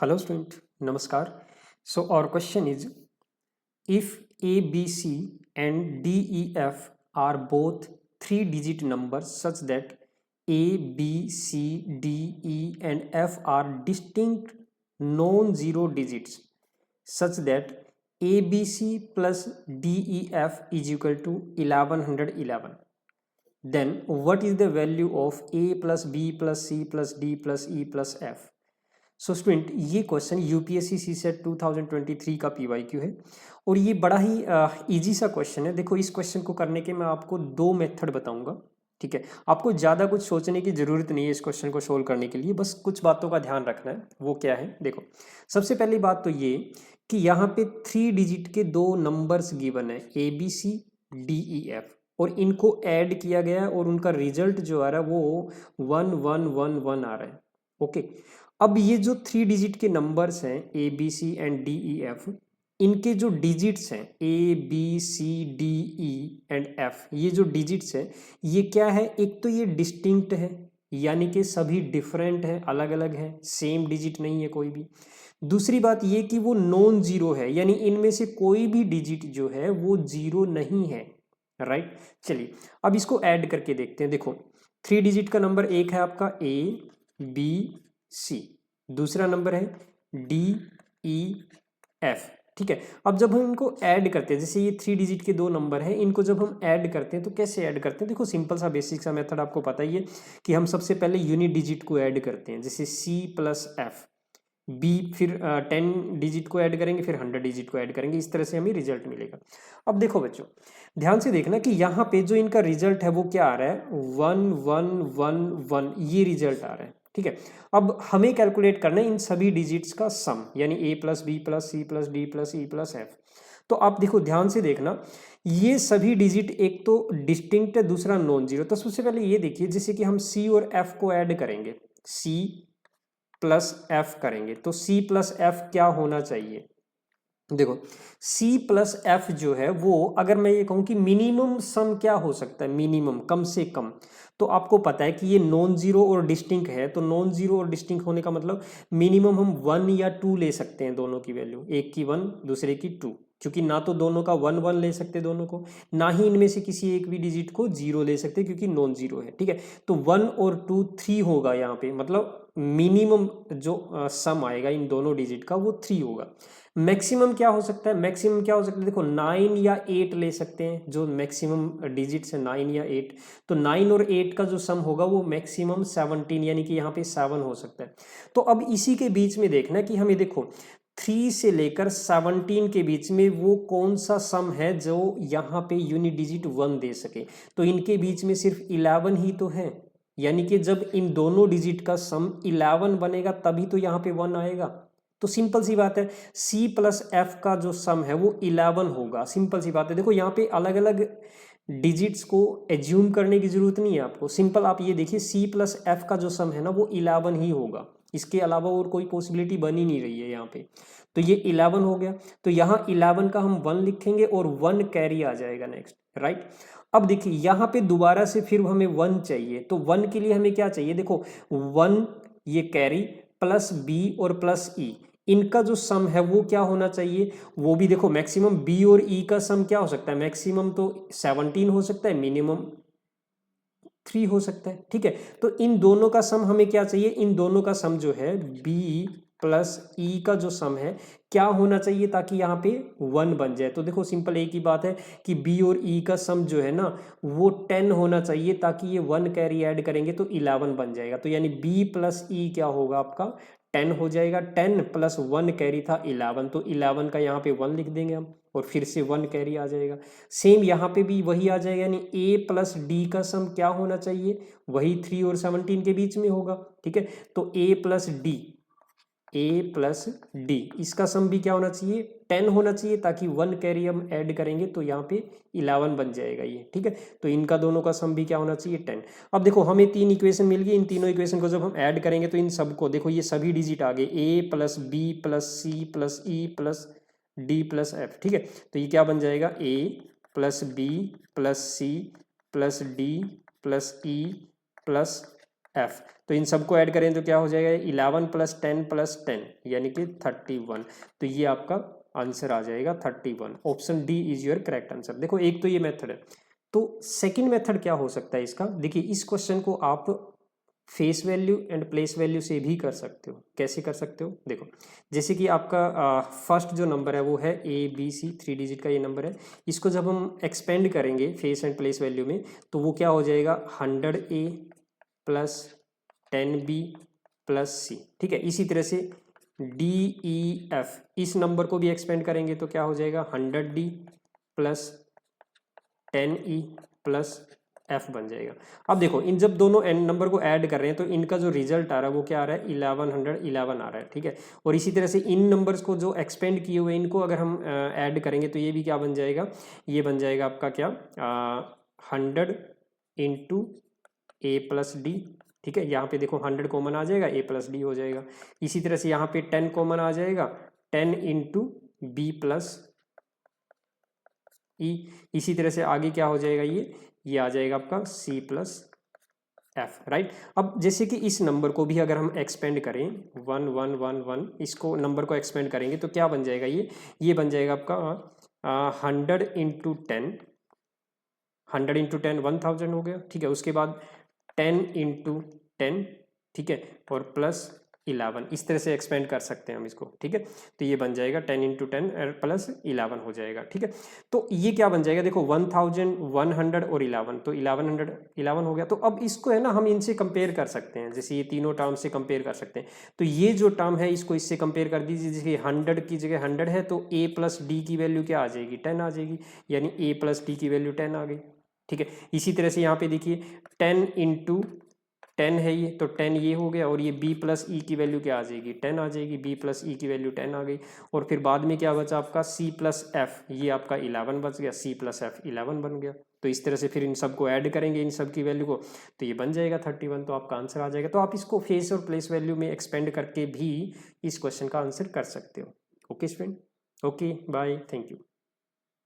Hello student, Namaskar. So our question is, if A, B, C and D, E, F are both 3-digit numbers such that A, B, C, D, E and F are distinct non-zero digits such that ABC plus DEF is equal to 1111, then what is the value of A plus B plus C plus D plus E plus F? So student ये question UPSC सी set 2023 का PYQ है और ये बड़ा ही easy सा question है। देखो, इस क्वेश्चन को करने के मैं आपको दो मेथड बताऊंगा। ठीक है, आपको ज़्यादा कुछ सोचने की ज़रूरत नहीं है इस क्वेश्चन को सोल्व करने के लिए, बस कुछ बातों का ध्यान रखना है। वो क्या है, देखो, सबसे पहली बात तो ये कि यहाँ पे 3 डिजिट के दो नंबर्स गिवन है, ABCDEF, और इनको ऐड किया गया है और उनका रिजल्ट जो आ रहा है वो 1111 आ रहा है। ओके, अब ये जो 3 डिजिट के नंबर्स हैं ABC एंड DEF, इनके जो डिजिट्स हैं ABCDE एंड F, ये जो डिजिट्स हैं ये क्या है, एक तो ये डिस्टिंक्ट है यानी कि सभी डिफरेंट है, अलग अलग है, सेम डिजिट नहीं है कोई भी। दूसरी बात ये कि वो नॉन जीरो है, यानी इनमें से कोई भी डिजिट जो है वो जीरो नहीं है। राइट, चलिए अब इसको ऐड करके देखते हैं। देखो, 3 डिजिट का नंबर एक है आपका ABC, दूसरा नंबर है DEF। ठीक है, अब जब हम इनको ऐड करते हैं, जैसे ये 3 डिजिट के दो नंबर हैं, इनको जब हम ऐड करते हैं तो कैसे ऐड करते हैं? देखो, सिंपल सा बेसिक सा मेथड आपको पता ही है कि हम सबसे पहले यूनिट डिजिट को ऐड करते हैं, जैसे C प्लस F, B फिर 10 डिजिट को ऐड करेंगे, फिर 100 डिजिट को ऐड करेंगे, इस तरह से हमें रिजल्ट मिलेगा। अब देखो बच्चों, ध्यान से देखना कि यहाँ पे जो इनका रिजल्ट है वो क्या आ रहा है, 1111, ये रिजल्ट आ रहा है। ठीक है, अब हमें कैलकुलेट करना है इन सभी डिजिट्स का सम, यानी A plus B plus C plus D plus E plus F. तो आप देखो, ध्यान से देखना, ये सभी डिजिट एक तो डिस्टिंक्ट है, दूसरा नॉन जीरो। तो सबसे पहले ये देखिए, जैसे कि हम C और F को ऐड करेंगे, C प्लस F करेंगे तो C प्लस F क्या होना चाहिए? देखो, C प्लस F जो है वो, अगर मैं ये कहूँ कि मिनिमम सम क्या हो सकता है, मिनिमम कम से कम, तो आपको पता है कि ये नॉन जीरो और डिस्टिंक्ट है, तो नॉन जीरो और डिस्टिंक्ट होने का मतलब मिनिमम हम 1 या 2 ले सकते हैं, दोनों की वैल्यू, एक की 1 दूसरे की 2, क्योंकि ना तो दोनों का 1 1 ले सकते दोनों को, ना ही इनमें से किसी एक भी डिजिट को 0 ले सकते क्योंकि नॉन जीरो है। ठीक है, तो 1 और 2 3 होगा यहाँ पे, मतलब मिनिमम जो सम आएगा इन दोनों डिजिट का वो 3 होगा। मैक्सिमम क्या हो सकता है, मैक्सिमम क्या हो सकता है, देखो 9 या 8 ले सकते हैं, जो मैक्सिमम डिजिट्स है 9 या 8, तो 9 और 8 का जो सम होगा वो मैक्सिमम 17, यानी कि यहाँ पे 7 हो सकता है। तो अब इसी के बीच में देखना कि हमें, देखो 3 से लेकर 17 के बीच में वो कौन सा सम है जो यहाँ पे यूनिट डिजिट 1 दे सके। तो इनके बीच में सिर्फ 11 ही तो है, यानी कि जब इन दोनों डिजिट का सम 11 बनेगा तभी तो यहाँ पे 1 आएगा। तो सिंपल सी बात है, C प्लस F का जो सम है वो 11 होगा। सिंपल सी बात है, देखो यहाँ पे अलग अलग डिजिट्स को एज्यूम करने की जरूरत नहीं है आपको, सिंपल आप ये देखिए C प्लस F का जो सम है ना वो 11 ही होगा, इसके अलावा और कोई पॉसिबिलिटी बन ही नहीं रही है यहाँ पे। तो ये 11 हो गया, तो यहाँ 11 का हम 1 लिखेंगे और 1 कैरी आ जाएगा नेक्स्ट। राइट, अब देखिए यहाँ पे दोबारा से फिर हमें 1 चाहिए, तो 1 के लिए हमें क्या चाहिए, देखो 1 ये कैरी प्लस B और प्लस E, इनका जो सम है वो क्या होना चाहिए, वो भी देखो मैक्सिमम B और E का सम क्या हो सकता है, मैक्सिमम तो 17 हो सकता है, मिनिमम 3 हो सकता है। ठीक है, तो इन दोनों का सम हमें क्या चाहिए, इन दोनों का सम जो है B प्लस E का जो सम है क्या होना चाहिए ताकि यहाँ पे 1 बन जाए। तो देखो सिंपल एक ही बात है कि B और E का सम जो है ना वो 10 होना चाहिए, ताकि ये 1 कैरी ऐड करेंगे तो 11 बन जाएगा। तो यानी B प्लस E क्या होगा आपका 10 हो जाएगा, 10 प्लस 1 कैरी था 11, तो 11 का यहाँ पे 1 लिख देंगे हम और फिर से 1 कैरी आ जाएगा। सेम यहाँ पे भी वही आ जाएगा, यानी A प्लस D का सम क्या होना चाहिए, वही 3 और 17 के बीच में होगा। ठीक है, तो A प्लस D इसका सम भी क्या होना चाहिए, 10 होना चाहिए, ताकि 1 कैरी हम ऐड करेंगे तो यहाँ पे 11 बन जाएगा ये। ठीक है, तो इनका दोनों का सम भी क्या होना चाहिए 10। अब देखो हमें 3 इक्वेशन मिल गई, इन तीनों इक्वेशन को जब हम ऐड करेंगे तो इन सबको देखो, ये सभी डिजिट आ गए, A plus B plus C plus E plus D plus F। ठीक है, तो ये क्या बन जाएगा, A plus B plus C plus D plus E plus F. तो इन सबको ऐड करें तो क्या हो जाएगा, 11 + 10 यानी कि 31। तो ये आपका आंसर आ जाएगा 31। Option D is your correct answer. देखो एक तो ये मेथड है। तो सेकंड मेथड क्या हो सकता है इसका, देखिए इस क्वेश्चन को आप face value and place value से भी कर सकते हो। कैसे कर सकते हो, देखो जैसे कि आपका फर्स्ट जो नंबर है वो है ABC, 3 डिजिट का ये नंबर है। इसको जब हम एक्सपेंड करेंगे फेस एंड प्लेस वैल्यू में तो वो क्या हो जाएगा, 100A + 10B + C। ठीक है, इसी तरह से DEF, इस नंबर को भी एक्सपेंड करेंगे तो क्या हो जाएगा, 100D + 10E + F बन जाएगा। अब देखो इन जब दोनों एन नंबर को ऐड कर रहे हैं तो इनका जो रिजल्ट आ रहा है वो क्या आ रहा है, 1111 आ रहा है। ठीक है, और इसी तरह से इन नंबर्स को जो एक्सपेंड किए हुए इनको अगर हम ऐड करेंगे तो ये भी क्या बन जाएगा, ये बन जाएगा आपका क्या, 100 × A + D। ठीक है, यहाँ पे देखो 100 कॉमन आ जाएगा, A + D हो जाएगा। इसी तरह से यहाँ पे 10 कॉमन आ जाएगा, 10 × B + E। इसी तरह से आगे क्या हो जाएगा, ये आ जाएगा आपका C + F। राइट, अब जैसे कि इस नंबर को भी अगर हम एक्सपेंड करें 1 1 1 1, इसको नंबर को एक्सपेंड करेंगे तो क्या बन जाएगा, ये बन जाएगा आपका 100 × 10, 100 × 10 1000 हो गया। ठीक है, उसके बाद 10 × 10, ठीक है, और +11, इस तरह से एक्सपेंड कर सकते हैं हम इसको। ठीक है, तो ये बन जाएगा 10 × 10 +11 हो जाएगा। ठीक है, तो ये क्या बन जाएगा, देखो 1000 100 और 11, तो 1111 हो गया। तो अब इसको है ना हम इनसे कंपेयर कर सकते हैं, जैसे ये तीनों टर्म से कंपेयर कर सकते हैं। तो ये जो टर्म है इसको इससे कंपेयर कर दीजिए, जैसे 100 की जगह 100 है तो A + D की वैल्यू क्या आ जाएगी, 10 आ जाएगी, यानी A + D की वैल्यू 10 आ गई। ठीक है, इसी तरह से यहाँ पे देखिए 10 × 10 है ये, तो 10 ये हो गया, और ये B + E की वैल्यू क्या आ जाएगी, 10 आ जाएगी, B + E की वैल्यू 10 आ गई। और फिर बाद में क्या बचा आपका C + F, ये आपका 11 बच गया, C + F 11 बन गया। तो इस तरह से फिर इन सबको ऐड करेंगे इन सब की वैल्यू को, तो ये बन जाएगा 31। तो आपका आंसर आ जाएगा। तो आप इसको फेस और प्लेस वैल्यू में एक्सपेंड करके भी इस क्वेश्चन का आंसर कर सकते हो। Okay student, okay bye, thank you.